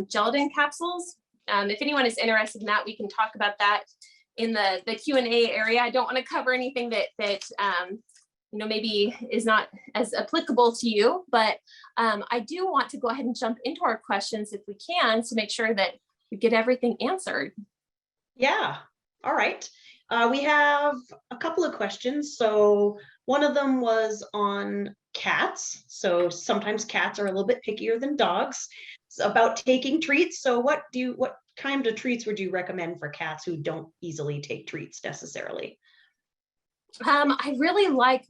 gelatin capsules. If anyone is interested in that, we can talk about that in the Q&A area. I don't want to cover anything that maybe is not as applicable to you, but I do want to go ahead and jump into our questions if we can, to make sure that we get everything answered. Yeah, all right. We have a couple of questions. So one of them was on cats. So sometimes cats are a little bit pickier than dogs. It's about taking treats. So what kind of treats would you recommend for cats who don't easily take treats necessarily? I really like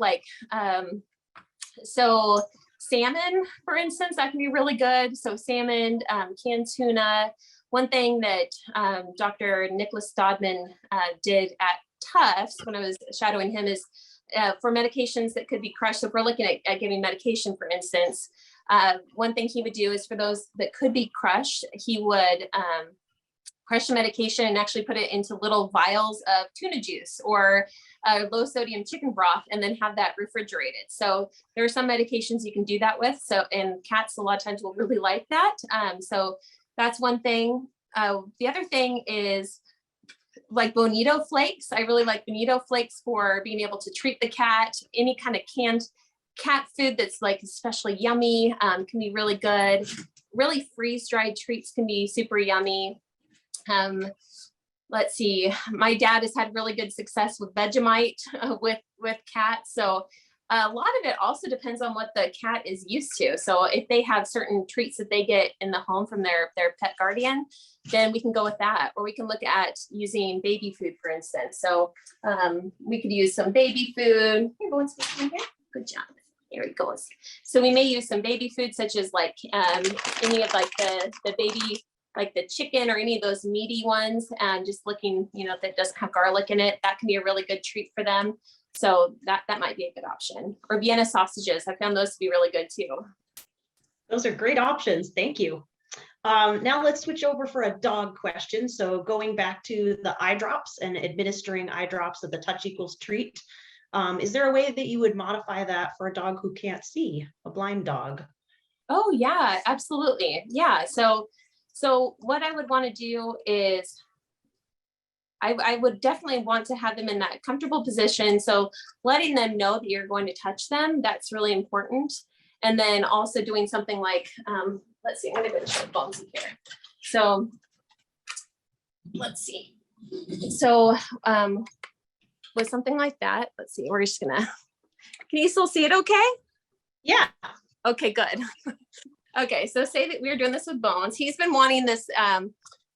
so salmon, for instance, that can be really good. So salmon, canned tuna. One thing that Dr. Nicholas Dodman did at Tufts when I was shadowing him is for medications that could be crushed. So if we're looking at giving medication, for instance, one thing he would do is for those that could be crushed, he would crush the medication and actually put it into little vials of tuna juice or low sodium chicken broth, and then have that refrigerated. So there are some medications you can do that with. So, and cats a lot of times will really like that. So that's one thing. The other thing is like bonito flakes. I really like bonito flakes for being able to treat the cat. Any kind of canned cat food that's like especially yummy can be really good. Really freeze-dried treats can be super yummy. Let's see, my dad has had really good success with Vegemite with cats. So a lot of it also depends on what the cat is used to. So if they have certain treats that they get in the home from their pet guardian, then we can go with that. Or we can look at using baby food, for instance. So we could use some baby food. Here, go in here. Good job. Here it goes. So we may use some baby food, such as like any of like the baby, like the chicken or any of those meaty ones, and just looking, that doesn't have garlic in it. That can be a really good treat for them. So that might be a good option. Or Vienna sausages. I found those to be really good too. Those are great options. Thank you. Now let's switch over for a dog question. So going back to the eye drops and administering eye drops of the touch equals treat. Is there a way that you would modify that for a dog who can't see, a blind dog? Oh yeah, absolutely. Yeah. So what I would want to do is I would definitely want to have them in that comfortable position. So letting them know that you're going to touch them, that's really important. And then also doing something like, let's see, I'm going to go to show bones here. So let's see. So with something like that, let's see, we're just gonna, can you still see it okay? Yeah. Okay, good. Okay, so say that we're doing this with Bones. He's been wanting this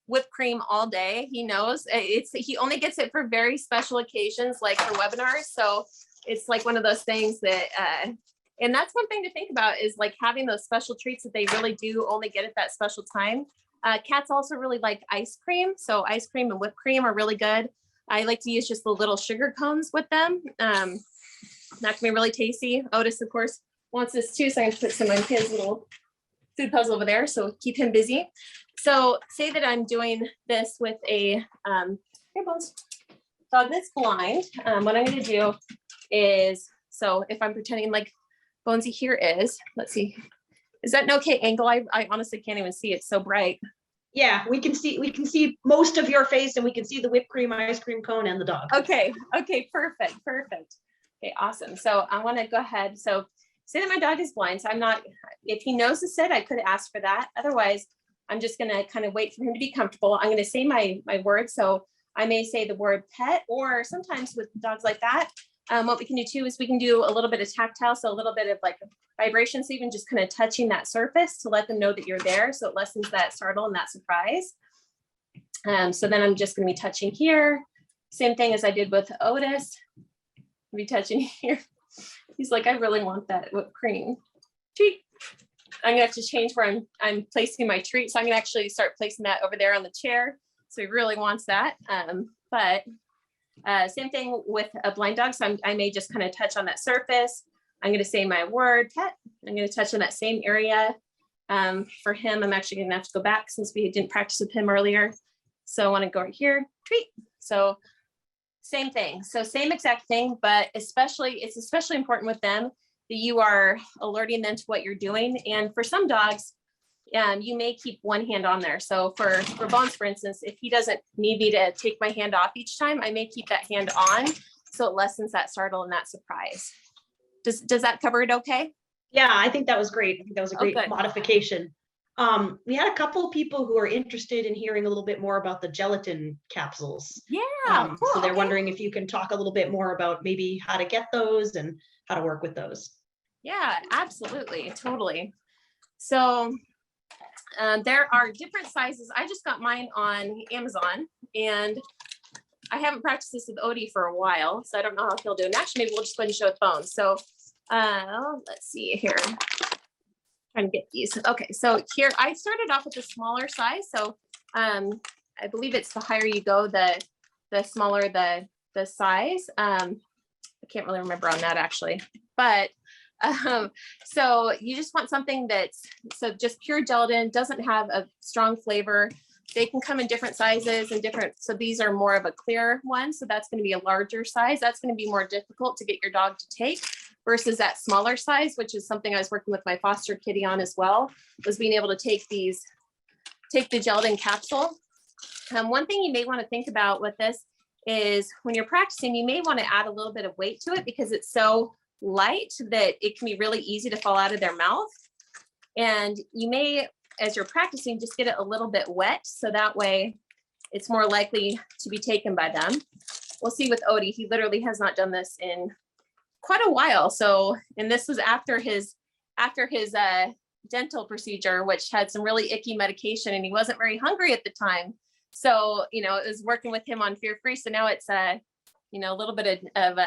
whipped cream all day. He knows he only gets it for very special occasions, like for webinars. So it's like one of those things that, and that's one thing to think about, is like having those special treats that they really do only get at that special time. Cats also really like ice cream. So ice cream and whipped cream are really good. I like to use just the little sugar cones with them. That can be really tasty. Otis, of course, wants this too. So I'm going to put some on his little food puzzle over there. So keep him busy. So say that I'm doing this with a here, Bones, dog that's blind. What I'm going to do is, so if I'm pretending like Bonesy here is, let's see, is that an okay angle? I honestly can't even see, it's so bright. Yeah, we can see most of your face, and we can see the whipped cream ice cream cone and the dog. Okay, perfect. Okay, awesome. So I want to go ahead. So say that my dog is blind. So I'm not, if he knows the sit, I could ask for that. Otherwise, I'm just gonna kind of wait for him to be comfortable. I'm gonna say my word. So I may say the word pet, or sometimes with dogs like that, what we can do too is we can do a little bit of tactile, so a little bit of like vibration, so even just kind of touching that surface to let them know that you're there, so it lessens that startle and that surprise. So then I'm just going to be touching here. Same thing as I did with Otis. I'll be touching here. He's like, I really want that whipped cream. Treat. I'm gonna have to change where I'm placing my treat. So I'm gonna actually start placing that over there on the chair. So he really wants that. Same thing with a blind dog. So I may just kind of touch on that surface. I'm gonna say my word, pet. I'm gonna touch on that same area. For him, I'm actually gonna have to go back since we didn't practice with him earlier. So I wanna go right here, treat. So same thing. So same exact thing, but it's especially important with them that you are alerting them to what you're doing. And for some dogs, you may keep one hand on there. So for Bones, for instance, if he doesn't need me to take my hand off each time, I may keep that hand on, so it lessens that startle and that surprise. Does that cover it okay? Yeah, I think that was great. I think that was a great good. modification. We had a couple of people who are interested in hearing a little bit more about the gelatin capsules. Yeah. Cool, so they're wondering if you can talk a little bit more about maybe how to get those and how to work with those. Yeah, absolutely. Totally. So there are different sizes. I just got mine on Amazon, and I haven't practiced this with Odie for a while, so I don't know how he'll do. And actually, maybe we'll just go ahead and show it Bones. So let's see here. Trying to get these. Okay, so here I started off with a smaller size. So I believe it's the higher you go, the smaller the size. I can't really remember on that actually, but so you just want something that's just pure gelatin, doesn't have a strong flavor. They can come in different sizes and different. So these are more of a clear one. So that's going to be a larger size. That's going to be more difficult to get your dog to take versus that smaller size, which is something I was working with my foster kitty on as well, was being able to take the gelatin capsule. One thing you may want to think about with this is when you're practicing, you may want to add a little bit of weight to it because it's so light that it can be really easy to fall out of their mouth. And you may, as you're practicing, just get it a little bit wet. So that way it's more likely to be taken by them. We'll see with Odie, he literally has not done this in quite a while. So, and this was after his dental procedure, which had some really icky medication, and he wasn't very hungry at the time. So, it was working with him on Fear Free. So now it's a little bit of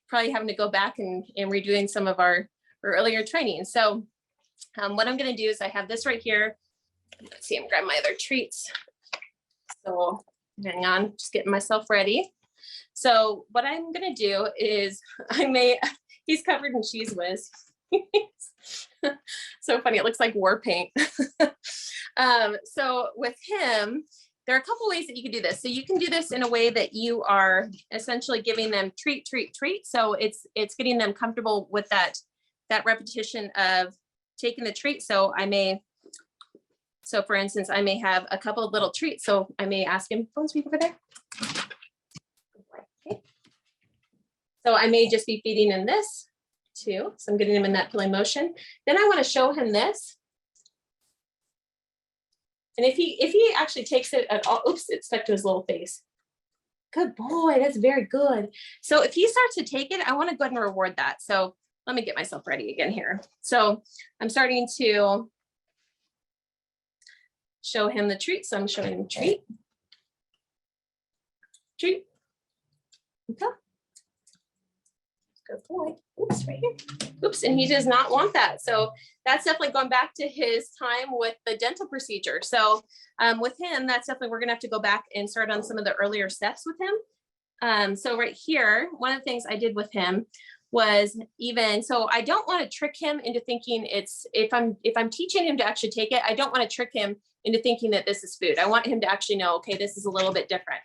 probably having to go back and redoing some of our earlier training. So what I'm going to do is I have this right here. Let's see, I'm grabbing my other treats. So hang on, just getting myself ready. So what I'm going to do is he's covered in cheese whiz. So funny. It looks like war paint. So with him, there are a couple ways that you can do this. So you can do this in a way that you are essentially giving them treat. So it's getting them comfortable with that repetition of taking the treat. So for instance, I may have a couple of little treats. So I may ask him, Bones, over there. Okay. So I may just be feeding him this too. So I'm getting him in that pulling motion. Then I want to show him this. And if he actually takes it at all, oops, it stuck to his little face. Good boy, that's very good. So if he starts to take it, I want to go ahead and reward that. So let me get myself ready again here. So I'm starting to show him the treat. So I'm showing him treat. Okay. Good boy. Oops, right here. Oops, and he does not want that. So that's definitely going back to his time with the dental procedure. So with him, that's definitely, we're gonna have to go back and start on some of the earlier steps with him. So right here, one of the things I did with him was so I don't want to trick him into thinking if I'm teaching him to actually take it, I don't want to trick him into thinking that this is food. I want him to actually know, okay, this is a little bit different.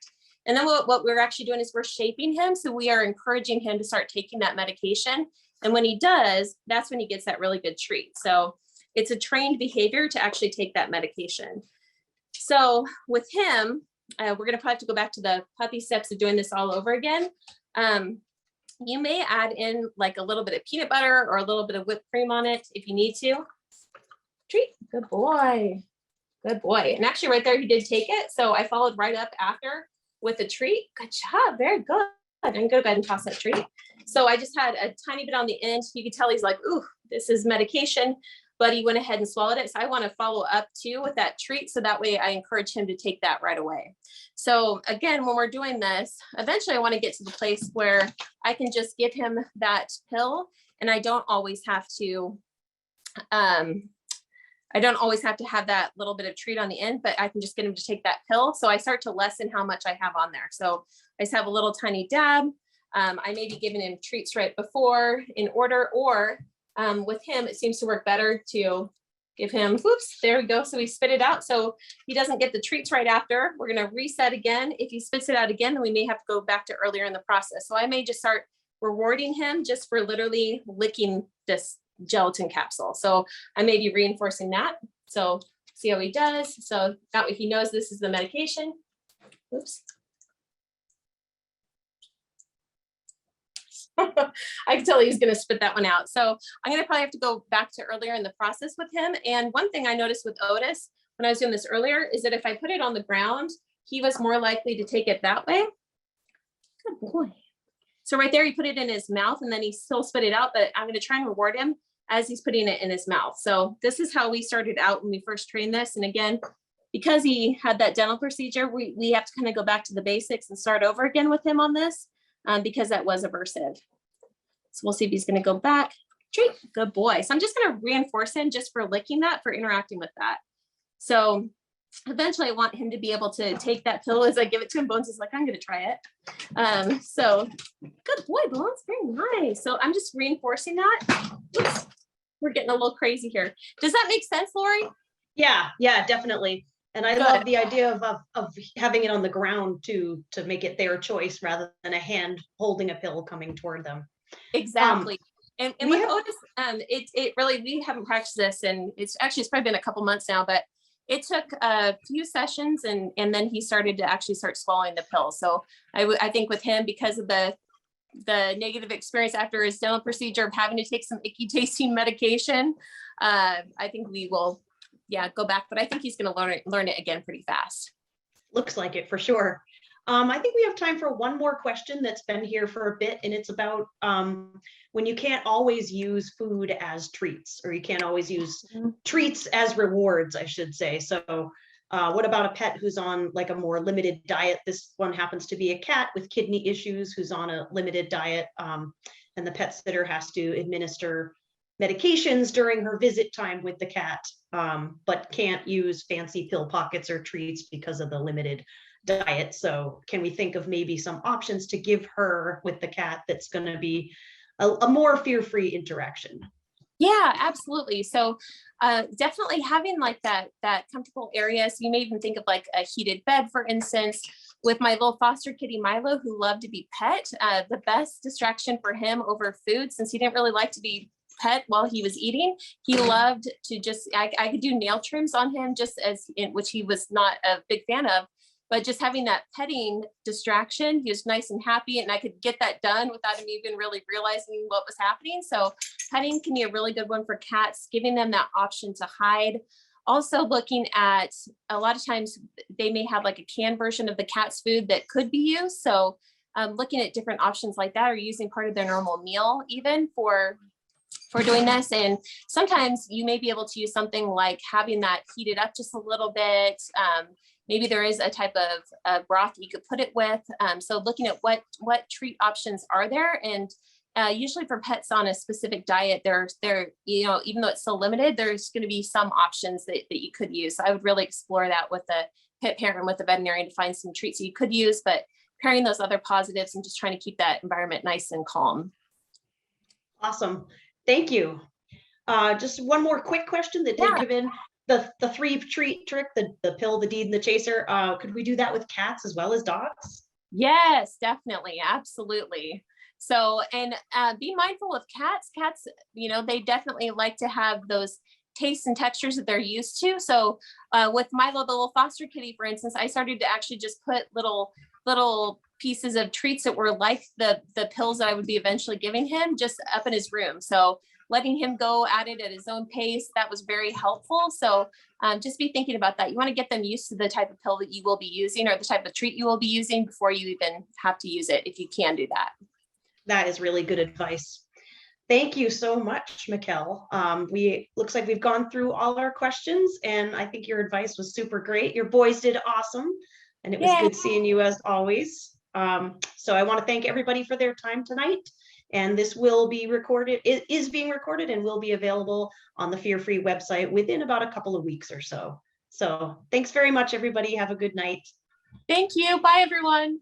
And then what we're actually doing is we're shaping him. So we are encouraging him to start taking that medication. And when he does, that's when he gets that really good treat. So it's a trained behavior to actually take that medication. So with him, we're going to probably have to go back to the puppy steps of doing this all over again. You may add in like a little bit of peanut butter or a little bit of whipped cream on it if you need to. Treat. Good boy. Good boy. And actually right there, he did take it. So I followed right up after with a treat. Good job. Very good. I'm gonna go ahead and toss that treat. So I just had a tiny bit on the end. You could tell he's like, ooh, this is medication, but he went ahead and swallowed it. So I want to follow up too with that treat. So that way I encourage him to take that right away. So again, when we're doing this, eventually I want to get to the place where I can just give him that pill and I don't always have to, have that little bit of treat on the end, but I can just get him to take that pill. So I start to lessen how much I have on there. So I just have a little tiny dab. I may be giving him treats right before in order, or with him, it seems to work better to give him, whoops, there we go. So he spit it out. So he doesn't get the treats right after. We're going to reset again. If he spits it out again, then we may have to go back to earlier in the process. So I may just start rewarding him just for literally licking this gelatin capsule. So I may be reinforcing that. So see how he does. So that way he knows this is the medication. Oops. I can tell he's going to spit that one out. So I'm going to probably have to go back to earlier in the process with him. And one thing I noticed with Otis when I was doing this earlier is that if I put it on the ground, he was more likely to take it that way. Good boy. So right there, he put it in his mouth and then he still spit it out, but I'm going to try and reward him as he's putting it in his mouth. So this is how we started out when we first trained this. And again, because he had that dental procedure, we have to kind of go back to the basics and start over again with him on this. Because that was aversive. So we'll see if he's going to go back. Treat, good boy. So I'm just going to reinforce him just for licking that, for interacting with that. So eventually I want him to be able to take that pill as I give it to him. Bones is like, I'm going to try it. So good boy, Bones, very nice. So I'm just reinforcing that. Oops, we're getting a little crazy here. Does that make sense, Lori? Yeah, definitely. And I love the idea of having it on the ground to make it their choice rather than a hand holding a pill coming toward them. Exactly. And with Otis, it really, we haven't practiced this, and it's probably been a couple months now, but it took a few sessions and then he started to actually start swallowing the pill. So I think with him, because of the negative experience after his dental procedure of having to take some icky tasting medication, I think we will go back, but I think he's going to learn it again pretty fast. Looks like it for sure. I think we have time for one more question that's been here for a bit, and it's about when you can't always use food as treats, or you can't always use treats as rewards, I should say. So what about a pet who's on like a more limited diet? This one happens to be a cat with kidney issues who's on a limited diet, and the pet sitter has to administer medications during her visit time with the cat, but can't use fancy pill pockets or treats because of the limited diet. So can we think of maybe some options to give her with the cat that's going to be a more fear-free interaction? Yeah, absolutely. So definitely having like that comfortable area. So you may even think of like a heated bed, for instance. With my little foster kitty Milo, who loved to be pet, the best distraction for him over food, since he didn't really like to be pet while he was eating, he loved to just, I could do nail trims on him, just as in which he was not a big fan of, but just having that petting distraction, he was nice and happy, and I could get that done without him even really realizing what was happening. So petting can be a really good one for cats, giving them that option to hide. Also looking at, a lot of times they may have like a canned version of the cat's food that could be used. So looking at different options like that, or using part of their normal meal even for doing this. And sometimes you may be able to use something like having that heated up just a little bit. Maybe there is a type of broth that you could put it with. So looking at what treat options are there. And usually for pets on a specific diet, even though it's so limited, there's going to be some options that you could use. So I would really explore that with the pet parent and with the veterinarian to find some treats that you could use, but pairing those other positives and just trying to keep that environment nice and calm. Awesome. Thank you. Just one more quick question that did come in. The 3 treat trick, the pill, the deed, and the chaser. Could we do that with cats as well as dogs? Yes, definitely. Absolutely. So, and be mindful of cats. Cats, they definitely like to have those tastes and textures that they're used to. So with Milo, the little foster kitty, for instance, I started to actually just put little pieces of treats that were like the pills that I would be eventually giving him just up in his room. So letting him go at it at his own pace. That was very helpful. So just be thinking about that. You want to get them used to the type of pill that you will be using or the type of treat you will be using before you even have to use it, if you can do that. That is really good advice. Thank you so much, Mikkel. Looks like we've gone through all our questions, and I think your advice was super great. Your boys did awesome, and it was good seeing you as always. So I want to thank everybody for their time tonight. And this will be recorded, it is being recorded and will be available on the Fear Free website within about a couple of weeks or so. So thanks very much, everybody. Have a good night. Thank you. Bye, everyone.